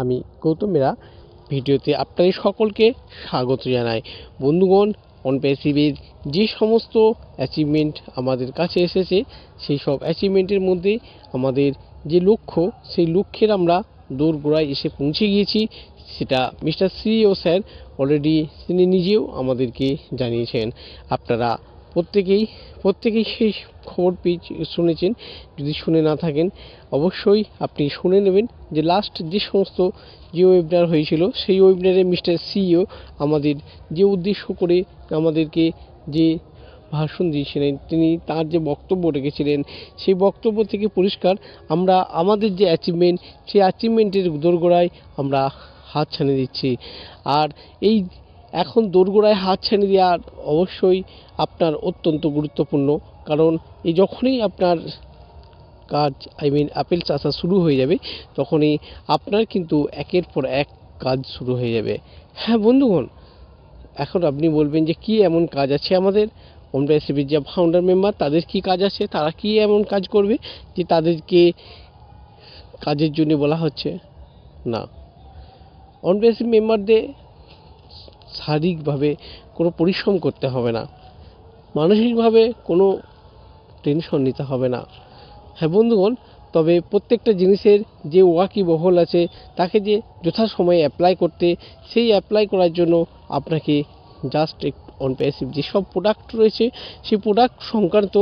আমি গৌতম মেরা ভিডিওতে আপনাদের সকলকে স্বাগত জানাই। বন্ধুগণ, অনপ্যাসিভের যে সমস্ত অ্যাচিভমেন্ট আমাদের কাছে এসেছে সেই সব অ্যাচিভমেন্টের মধ্যে আমাদের যে লক্ষ্য, সেই লক্ষ্যের আমরা দোরগোড়ায় এসে পৌঁছে গিয়েছি। সেটা মিস্টার সিইও স্যার অলরেডি তিনি নিজেও আমাদেরকে জানিয়েছেন। আপনারা প্রত্যেকেই সেই খবর শুনেছেন। যদি শুনে না থাকেন অবশ্যই আপনি শুনে নেবেন যে লাস্ট যে সমস্ত ওয়েবিনার হয়েছিল সেই ওয়েবিনারে মিস্টার সিইও আমাদের যে উদ্দেশ্য করে আমাদেরকে যে ভাষণ দিয়েছিলেন, তিনি তার যে বক্তব্য রেখেছিলেন সেই বক্তব্য থেকে পরিষ্কার আমরা আমাদের যে অ্যাচিভমেন্ট সেই অ্যাচিভমেন্টের দোরগোড়ায় আমরা হাত ছানিয়ে দিচ্ছি। আর এই এখন দোরগোড়ায় হাত ছানিয়ে দেওয়া অবশ্যই আপনার অত্যন্ত গুরুত্বপূর্ণ, কারণ এই যখনই আপনার কাজ অ্যাপেলস আসা শুরু হয়ে যাবে তখনই আপনার কিন্তু একের পর এক কাজ শুরু হয়ে যাবে। হ্যাঁ বন্ধুগণ, এখন আপনি বলবেন যে কি এমন কাজ আছে আমাদের অনপ্যাসিভের যে ফাউন্ডার মেম্বার তাদের কি কাজ আছে, তারা কি এমন কাজ করবে যে তাদেরকে কাজের জন্য বলা হচ্ছে? না, অনপ্যাসিভ মেম্বারদের শারীরিকভাবে কোনো পরিশ্রম করতে হবে না, মানসিকভাবে কোনো টেনশন নিতে হবে না। হ্যাঁ বন্ধুগণ, তবে প্রত্যেকটা জিনিসের যে ওয়াকিবহল আছে তাকে যে যথাসময়ে অ্যাপ্লাই করতে, সেই অ্যাপ্লাই করার জন্য আপনাকে জাস্ট অনপ্যাসিভ যেসব প্রোডাক্ট রয়েছে সেই প্রোডাক্ট সংক্রান্ত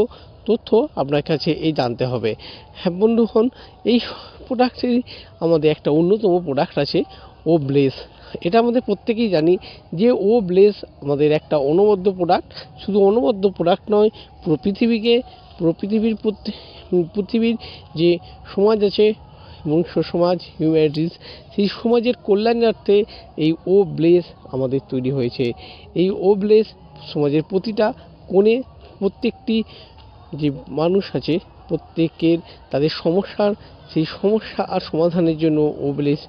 তথ্য আপনার কাছে এই জানতে হবে। হ্যাঁ বন্ধুগণ, এই প্রোডাক্টের আমাদের একটা অন্যতম প্রোডাক্ট আছে ওব্লেস। এটা আমাদের প্রত্যেকেই জানি যে ওব্লেস আমাদের একটা অনবদ্য প্রোডাক্ট। শুধু অনবদ্য প্রোডাক্ট নয়, পুরো পৃথিবীর যে সমাজ আছে, মনুষ্য সমাজ, হিউম্যানিটিস, সেই সমাজের কল্যাণার্থে এই ওব্লেস আমাদের তৈরি হয়েছে। এই ওব্লেস সমাজের প্রতিটা কোণে প্রত্যেকটি যে মানুষ আছে প্রত্যেকের তাদের সেই সমস্যা আর সমাধানের জন্য ওব্লেস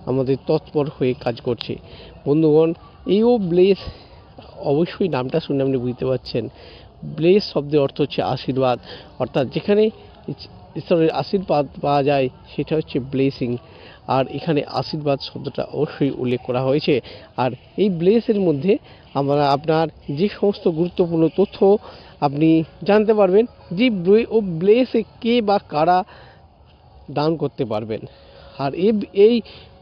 আমাদের তৎপর হয়ে কাজ করছে। বন্ধুগণ, এই ওব্লেস অবশ্যই নামটা শুনে আপনি বুঝতে পারছেন ব্লেস শব্দের অর্থ হচ্ছে আশীর্বাদ, অর্থাৎ যেখানে ঈশ্বরের আশীর্বাদ পাওয়া যায় সেটা হচ্ছে ব্লেসিং। আর এখানে আশীর্বাদ শব্দটা অবশ্যই উল্লেখ করা হয়েছে। আর এই ব্লেসের মধ্যে আমরা আপনার যে সমস্ত গুরুত্বপূর্ণ তথ্য আপনি জানতে পারবেন যে ও ব্লেসে কে বা কারা দান করতে পারবেন। আর এই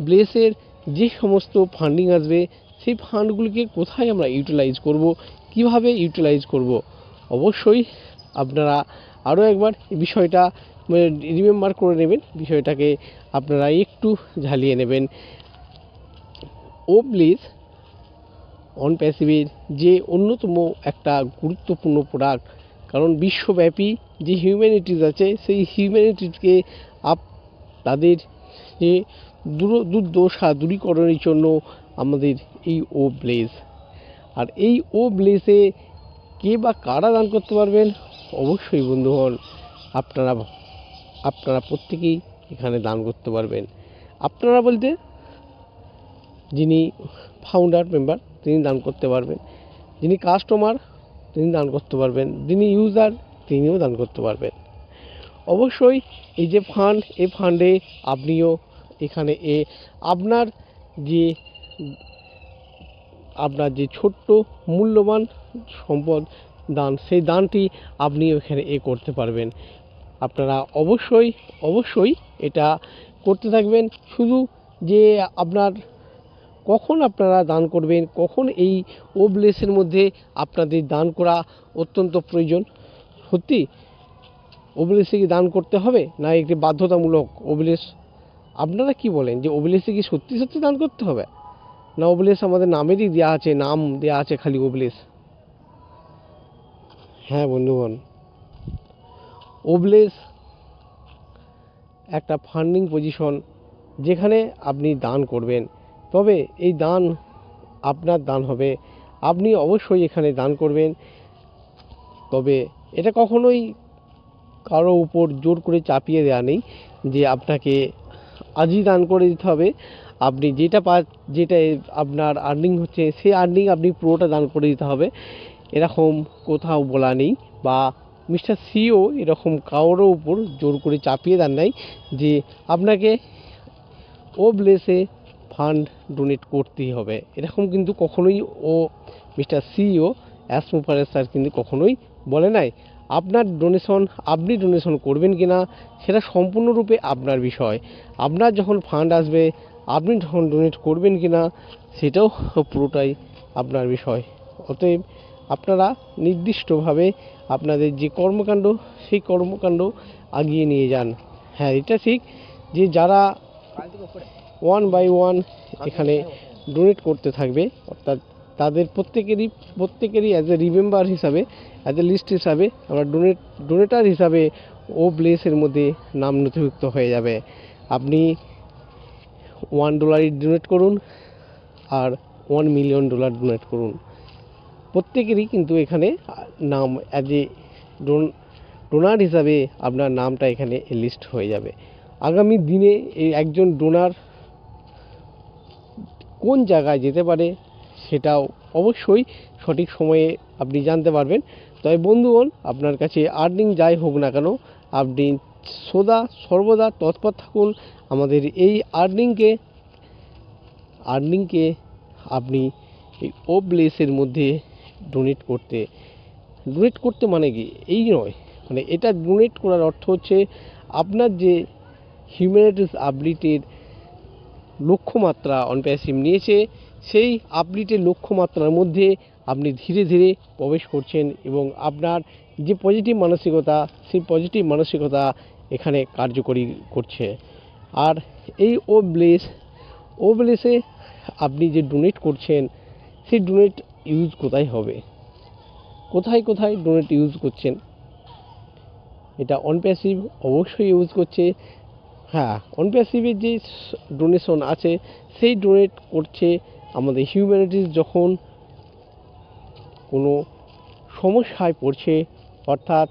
ব্লেসের যে সমস্ত ফান্ডিং আসবে সেই ফান্ডগুলিকে কোথায় আমরা ইউটিলাইজ করব, কিভাবে ইউটিলাইজ করব, অবশ্যই আপনারা আরও একবার এই বিষয়টা রিমেম্বার করে নেবেন, বিষয়টাকে আপনারা একটু ঝালিয়ে নেবেন। ওব্লেস অনপ্যাসিভের যে অন্যতম একটা গুরুত্বপূর্ণ প্রোডাক্ট, কারণ বিশ্বব্যাপী যে হিউম্যানিটিস আছে সেই হিউম্যানিটিসকে তাদের যে দুর্দশা দূরীকরণের জন্য আমাদের এই ওব্লেস। আর এই ওব্লেসে কে বা কারা দান করতে পারবেন? অবশ্যই বন্ধুগণ, আপনারা প্রত্যেকেই এখানে দান করতে পারবেন। আপনারা বলতে যিনি ফাউন্ডার মেম্বার তিনি দান করতে পারবেন, যিনি কাস্টমার তিনি দান করতে পারবেন, যিনি ইউজার তিনিও দান করতে পারবেন। অবশ্যই এই যে ফান্ড, এই ফান্ডে আপনিও এখানে আপনার যে ছোট্ট মূল্যবান সম্পদ দান, সেই দানটি আপনি এখানে করতে পারবেন। আপনারা অবশ্যই এটা করতে থাকবেন। শুধু যে কখন আপনারা দান করবেন, কখন এই ওব্লেসের মধ্যে আপনাদের দান করা অত্যন্ত প্রয়োজন, সত্যি ওব্লেসে কি দান করতে হবে না একটি বাধ্যতামূলক ওব্লেস? আপনারা কি বলেন যে ওব্লেসে কি সত্যি দান করতে হবে, না ওব্লেস আমাদের নামেরই দেওয়া আছে, নাম দেওয়া আছে খালি ওব্লেস? হ্যাঁ বন্ধুগণ, ওব্লেস একটা ফান্ডিং পজিশন যেখানে আপনি দান করবেন, তবে এই দান আপনার দান হবে, আপনি অবশ্যই এখানে দান করবেন। তবে এটা কখনোই কারো উপর জোর করে চাপিয়ে দেওয়া নেই যে আপনাকে আজই দান করে দিতে হবে। আপনি যেটা আপনার আর্নিং হচ্ছে সেই আর্নিং আপনি পুরোটা দান করে দিতে হবে, এরকম কোথাও বলা নেই। বা মিস্টার সিইও এরকম কারোর উপর জোর করে চাপিয়ে দেন নাই যে আপনাকে ওব্লেসে ফান্ড ডোনেট করতেই হবে, এরকম কিন্তু কখনোই মিস্টার সিইও অ্যাস মুফারেজ স্যার কিন্তু কখনোই বলে নাই। আপনার ডোনেশন আপনি ডোনেশন করবেন কিনা সেটা সম্পূর্ণরূপে আপনার বিষয়। আপনার যখন ফান্ড আসবে আপনি তখন ডোনেট করবেন কিনা সেটাও পুরোটাই আপনার বিষয়। অতএব আপনারা নির্দিষ্টভাবে আপনাদের যে কর্মকাণ্ড সেই কর্মকাণ্ড এগিয়ে নিয়ে যান। হ্যাঁ, এটা ঠিক যে যারা 1 বাই 1 এখানে ডোনেট করতে থাকবে, অর্থাৎ তাদের প্রত্যেকেরই অ্যাজ এ রিমেম্বার হিসাবে, অ্যাজ এ লিস্ট হিসাবে আমরা ডোনেটার হিসাবে ব্লেসের মধ্যে নাম নথিভুক্ত হয়ে যাবে। আপনি $1 ডোনেট করুন আর $1 মিলিয়ন ডোনেট করুন, প্রত্যেকেরই কিন্তু এখানে নাম অ্যাজ এ ডোনার হিসাবে আপনার নামটা এখানে লিস্ট হয়ে যাবে। আগামী দিনে এই একজন ডোনার কোন জায়গায় যেতে পারে সেটাও অবশ্যই সঠিক সময়ে আপনি জানতে পারবেন। তবে বন্ধুগণ, আপনার কাছে আর্নিং যাই হোক না কেন, আপনি সর্বদা তৎপর থাকুন আমাদের এই আর্নিংকে আপনি এই ব্লেসের মধ্যে ডোনেট করতে মানে কি এই নয়, মানে এটা ডোনেট করার অর্থ হচ্ছে আপনার যে হিউম্যানিটিস আবলিটির লক্ষ্যমাত্রা অনপ্যাসিভ নিয়েছে, সেই আপডেটের লক্ষ্যমাত্রার মধ্যে আপনি ধীরে ধীরে প্রবেশ করছেন এবং আপনার যে পজিটিভ মানসিকতা সেই পজিটিভ মানসিকতা এখানে কার্যকরী করছে। আর এই ব্লেসে আপনি যে ডোনেট করছেন সেই ডোনেট ইউজ কোথায় হবে, কোথায় ডোনেট ইউজ করছেন, এটা অনপ্যাসিভ অবশ্যই ইউজ করছে। হ্যাঁ, অনপ্যাসিভের যে ডোনেশন আছে সেই ডোনেট করছে আমাদের হিউম্যানিটিস যখন কোনো সমস্যায় পড়ছে, অর্থাৎ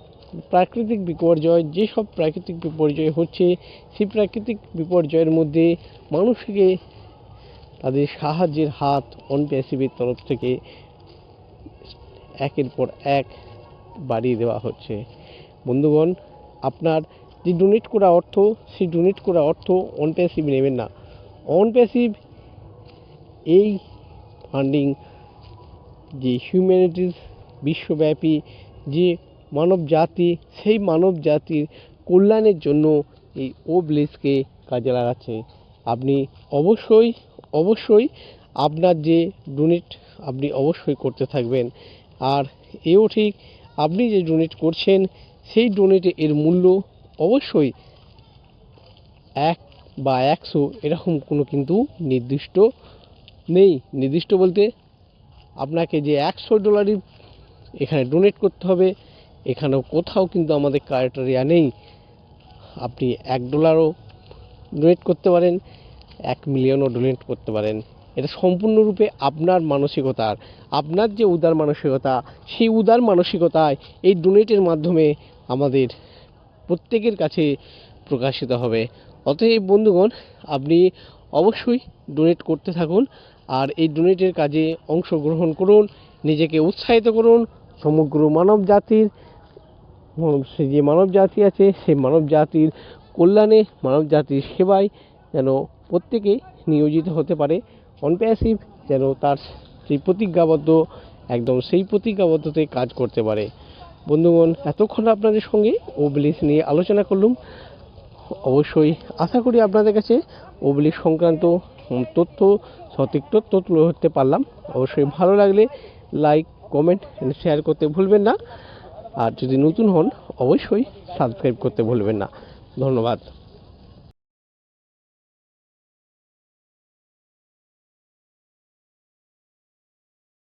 প্রাকৃতিক বিপর্যয়, যেসব প্রাকৃতিক বিপর্যয় হচ্ছে সেই প্রাকৃতিক বিপর্যয়ের মধ্যে মানুষকে তাদের সাহায্যের হাত অনপ্যাসিভের তরফ থেকে একের পর এক বাড়িয়ে দেওয়া হচ্ছে। বন্ধুগণ, আপনার যে ডোনেট করা অর্থ সেই ডোনেট করা অর্থ অনপ্যাসিভ নেবেন না। অনপ্যাসিভ এই ফান্ডিং যে হিউম্যানিটিস বিশ্বব্যাপী যে মানব জাতি, সেই মানব জাতির কল্যাণের জন্য এই ব্লেসকে কাজে লাগাচ্ছে। আপনি অবশ্যই আপনার যে ডোনেট আপনি অবশ্যই করতে থাকবেন। আর এও ঠিক, আপনি যে ডোনেট করছেন সেই ডোনেটে এর মূল্য অবশ্যই 1 বা 100 এরকম কোনো কিন্তু নির্দিষ্ট নেই। নির্দিষ্ট বলতে আপনাকে যে $100 এখানে ডোনেট করতে হবে এখানেও কোথাও কিন্তু আমাদের ক্রাইটেরিয়া নেই। আপনি $1ও ডোনেট করতে পারেন, 1 মিলিয়নও ডোনেট করতে পারেন। এটা সম্পূর্ণরূপে আপনার মানসিকতার, আপনার যে উদার মানসিকতা সেই উদার মানসিকতায় এই ডোনেটের মাধ্যমে আমাদের প্রত্যেকের কাছে প্রকাশিত হবে। অতএব বন্ধুগণ, আপনি অবশ্যই ডোনেট করতে থাকুন আর এই ডোনেটের কাজে অংশগ্রহণ করুন, নিজেকে উৎসাহিত করুন। সমগ্র মানব জাতির যে মানব জাতি আছে সেই মানব জাতির কল্যাণে, মানব জাতির সেবায় যেন প্রত্যেকে নিয়োজিত হতে পারে। অনপ্যাসিভ যেন তার সেই প্রতিজ্ঞাবদ্ধতে কাজ করতে পারে। বন্ধুগণ, এতক্ষণ আপনাদের সঙ্গে ব্লেস নিয়ে আলোচনা করলাম। অবশ্যই আশা করি আপনাদের কাছে ব্লেস সংক্রান্ত সঠিক তথ্য তুলে ধরতে পারলাম। অবশ্যই ভালো লাগলে লাইক, কমেন্ট এন্ড শেয়ার করতে ভুলবেন না। আর যদি নতুন হন অবশ্যই সাবস্ক্রাইব করতে ভুলবেন না। ধন্যবাদ।